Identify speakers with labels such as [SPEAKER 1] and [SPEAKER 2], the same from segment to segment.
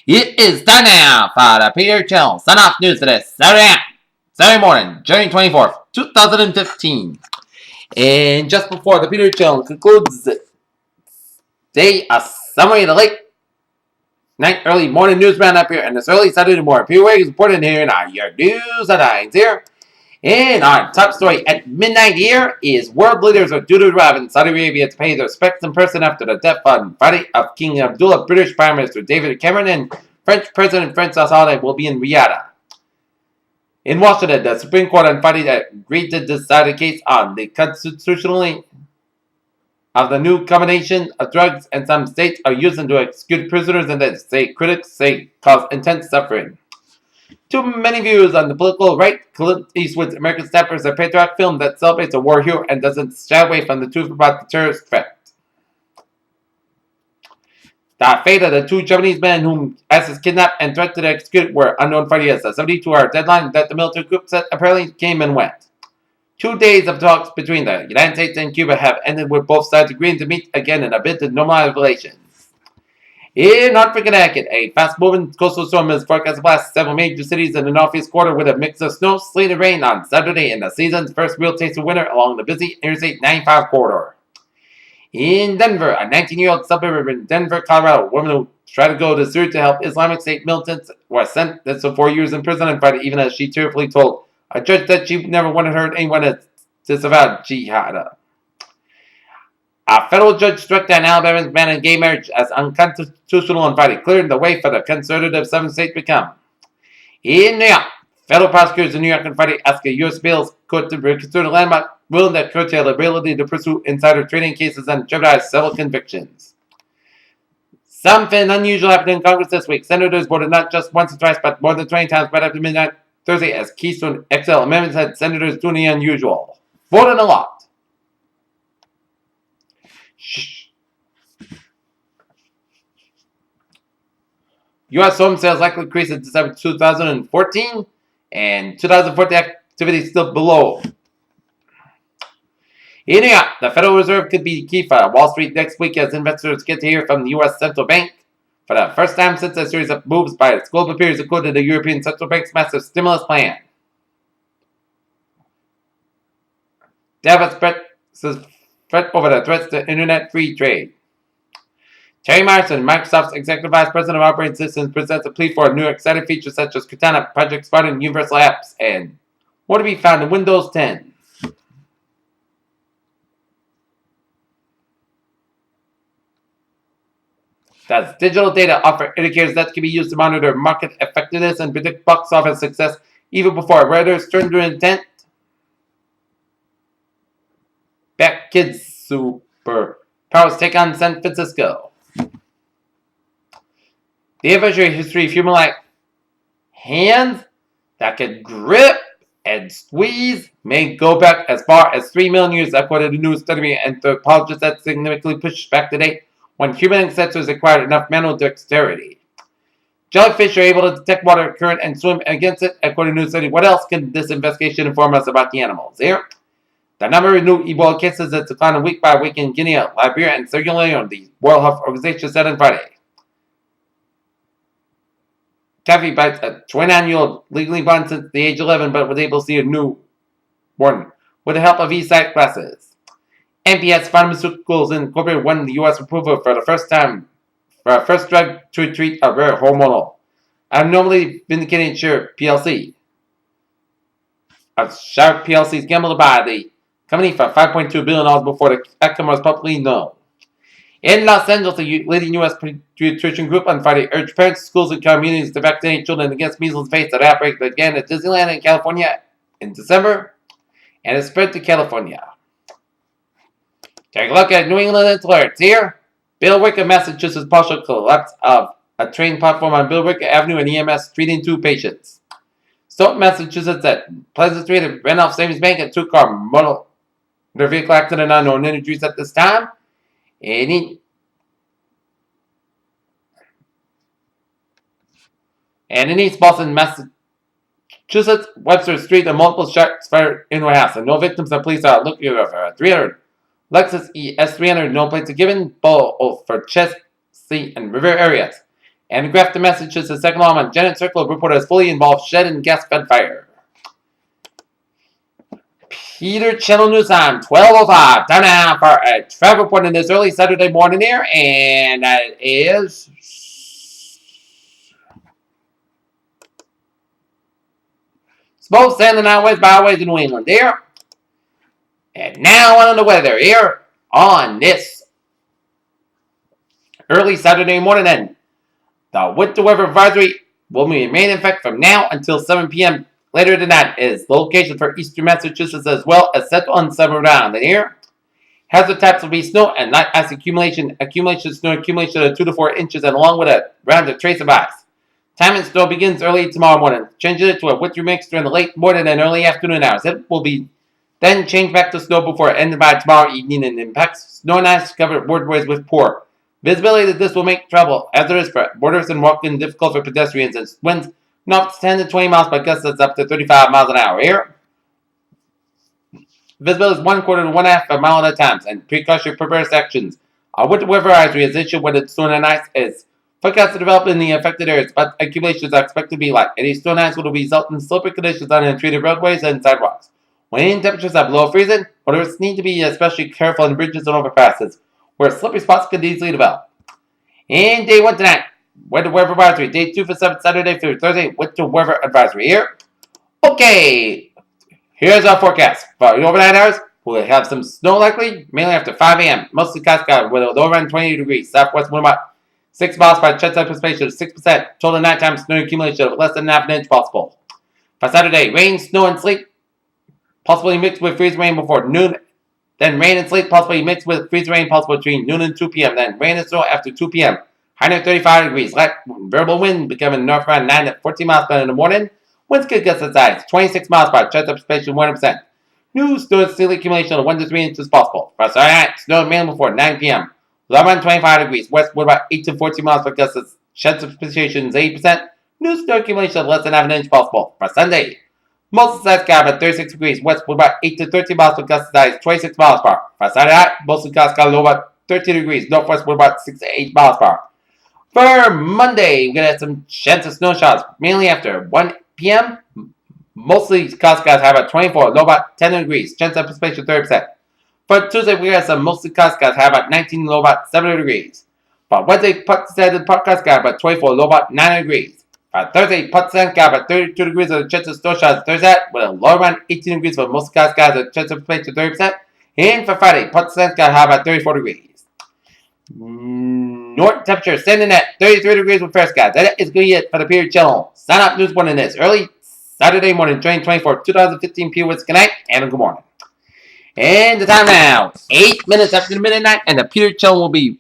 [SPEAKER 1] It is time now for the Peter Channel Sun Off News today, Saturday morning, January 24th, 2015. And just before the Peter Channel concludes today, a summary of the late night, early morning news roundup here, and this early Saturday morning. Peter Wiggins reporting here in our your news headlines here. And our top story at midnight here is world leaders are due to arrive in Saudi Arabia to pay their respects in person after the death on Friday of King Abdullah. British Prime Minister David Cameron and French President Francois Hollande will be in Riyadh. In Washington, the Supreme Court on Friday agreed to decide a case on the constitutionality of the new combination of drugs and some states are using to execute prisoners and that critics say cause intense suffering. Too many views on the political right. Clint Eastwood's American Sniper is a patriotic film that celebrates a war hero and doesn't shy away from the truth about the terrorist threat. The fate of the two Japanese men whom ISIS kidnapped and threatened to execute were unknown Friday as a 72-hour deadline that the military group set apparently came and went. 2 days of talks between the United States and Cuba have ended with both sides agreeing to meet again in a bid to normalize relations. In Hartford, Connecticut, a fast-moving coastal storm is forecast to blast several major cities in the northeast quarter with a mix of snow, sleet, and rain on Saturday in the season's first real taste of winter along the busy Interstate 95 corridor. In Denver, a 19-year-old suburb in Denver, Colorado, woman who tried to go to Syria to help Islamic State militants was sentenced to 4 years in prison on Friday, even as she tearfully told a judge that she never wanted her anyone to disavow jihad. A federal judge struck down Alabama's ban on gay marriage as unconstitutional on Friday, clearing the way for the conservative southern state to become. In New York, federal prosecutors in New York on Friday asked a U.S. appeals court to reconsider the landmark ruling that curtailed the ability to pursue insider trading cases and jeopardize several convictions. Something unusual happened in Congress this week. Senators voted not just once or twice, but more than 20 times right after midnight Thursday as Keystone XL amendments had senators doing the unusual. Voted a lot. U.S. home sales likely increased in December 2014, and 2014 activity is still below. In New York, the Federal Reserve could be key for Wall Street next week as investors get to hear from the U.S. Central Bank for the first time since a series of moves by its global peers included the European Central Bank's massive stimulus plan. Davos fret over the threats to internet free trade. Terry Myerson, Microsoft's Executive Vice President of Operating Systems, presents a plea for new exciting features such as Cortana, Project Spartan, Universal Apps, and more to be found in Windows 10. Does digital data offer indicators that can be used to monitor market effectiveness and predict box office success even before writers turn to intent? Back Kids Super Powers take on San Francisco. The evolutionary history of human-like hands that can grip and squeeze may go back as far as 3 million years, according to a new study by anthropologists that significantly pushed back the date when human ancestors acquired enough manual dexterity. Jellyfish are able to detect water current and swim against it, according to a new study. What else can this investigation inform us about the animals? Here, the number of new Ebola cases has declined week by week in Guinea, Liberia, and Sierra Leone, the World Health Organization said on Friday. Taffy bites a 29-year-old legally blind since the age of 11, but was able to see a newborn with the help of e-sight glasses. NPS Pharmaceuticals Incorporated won the U.S. approval for the first time for a first drug to treat a rare hormonal abnormally vindicating Sharp PLC. Sharp PLC's gambled by the company for $5.2 billion before the outcome was publicly known. In Los Angeles, a leading U.S. pediatrician group on Friday urged parents, schools, and communities to vaccinate children against measles face that outbreak that began at Disneyland in California in December and has spread to California. Take a look at New England alerts here. Bill Wicker, Massachusetts, partial collapse of a train platform on Bill Wicker Avenue and EMS treating 2 patients. Stoughton, Massachusetts, at Pleasant Street at Randolph Savings Bank, a 2-car motor vehicle accident, unknown injuries at this time. And in East Boston, Massachusetts, Webster Street, and multiple shots fired into a house, and no victims. The police are looking for a 300 Lexus ES300, no plates are given, both for Chelsea and River areas. And Grafton, Massachusetts, second alarm on Janet Circle reported as fully involved shed and gas gunfire. Peter Channel News on 12:05. Time now for a traffic report in this early Saturday morning here, and that is both San and West byways in New England here. And now on the weather here on this early Saturday morning, and the winter weather advisory will remain in effect from now until 7 p.m. later tonight. Is the location for eastern Massachusetts as well as central and southern round. And here, hazard types will be snow and light ice accumulation, snow accumulation of 2 to 4 inches, and along with a round of trace of ice. Time and snow begins early tomorrow morning. Changing it to a wintry mix during the late morning and early afternoon hours. It will be then changed back to snow before ending by tomorrow evening and impacts snow and ice covered waterways with poor visibility. That this will make travel hazardous for boarders and walking difficult for pedestrians, and winds not 10 to 20 miles by gusts up to 35 miles an hour. Here, visibility is 1/4 to 1/2 a mile at a time, and precautionary preparedness actions. A winter weather advisory is issued when the snow and ice is forecast to develop in the affected areas, but accumulations are expected to be light. Any snow and ice will result in slippery conditions on untreated roadways and sidewalks. When temperatures are below freezing, motorists need to be especially careful on bridges and overpasses, where slippery spots can easily develop. And day 1 tonight, winter weather advisory. Day 2 for Saturday through Thursday, winter weather advisory here. Okay, here's our forecast. For the overnight hours, we'll have some snow likely, mainly after 5 a.m. Mostly Cascade with a low around 20 degrees. Southwest wind about 6 miles by chance of precipitation of 6%. Total nighttime snow accumulation of less than half an inch possible. For Saturday, rain, snow, and sleet, possibly mixed with freezing rain before noon. Then rain and sleet, possibly mixed with freezing rain, possible between noon and 2 p.m. Then rain and snow after 2 p.m. High near 35 degrees. Light variable wind becoming north around 9 to 14 miles per hour in the morning. Winds could gust at size 26 miles per hour. Chance of precipitation 100%. New snow and sleet accumulation of 1 to 3 inches possible. For Saturday night, snow mainly before 9 p.m. Low around 25 degrees. West wind about 8 to 14 miles per gust. Chance of precipitation is 80%. New snow accumulation of less than half an inch possible. For Sunday, most of the sky at 36 degrees. West wind about 8 to 13 miles per gust. Size 26 miles per hour. For Saturday night, most of the sky low about 13 degrees. Northwest wind about 6 to 8 miles per hour. For Monday, we're going to have some chance of snow showers, mainly after 1 p.m. Mostly clouds have about 24, low about 10 degrees. Chance of precipitation 30%. For Tuesday, we're going to have some mostly clouds have about 19, low about 7 degrees. For Wednesday, Saturday, clouds about 24, low about 9 degrees. For Thursday, Saturday, about 32 degrees with a chance of snow showers Thursday, with a low around 18 degrees for mostly clouds a chance of precipitation 30%. And for Friday, Saturday, about 34 degrees. North temperature standing at 33 degrees with fair skies. That is going to be it for the Period Channel. Sign up news morning this early Saturday morning, 2024, 2015 Period. Good night and good morning. And the time now, 8 minutes after midnight, and the Period Channel will be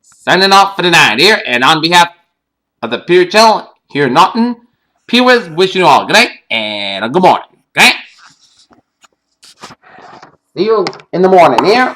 [SPEAKER 1] signing off for the night here. And on behalf of the Period Channel here in Norton, Period wishing you all good night and a good morning. Okay? See you in the morning here.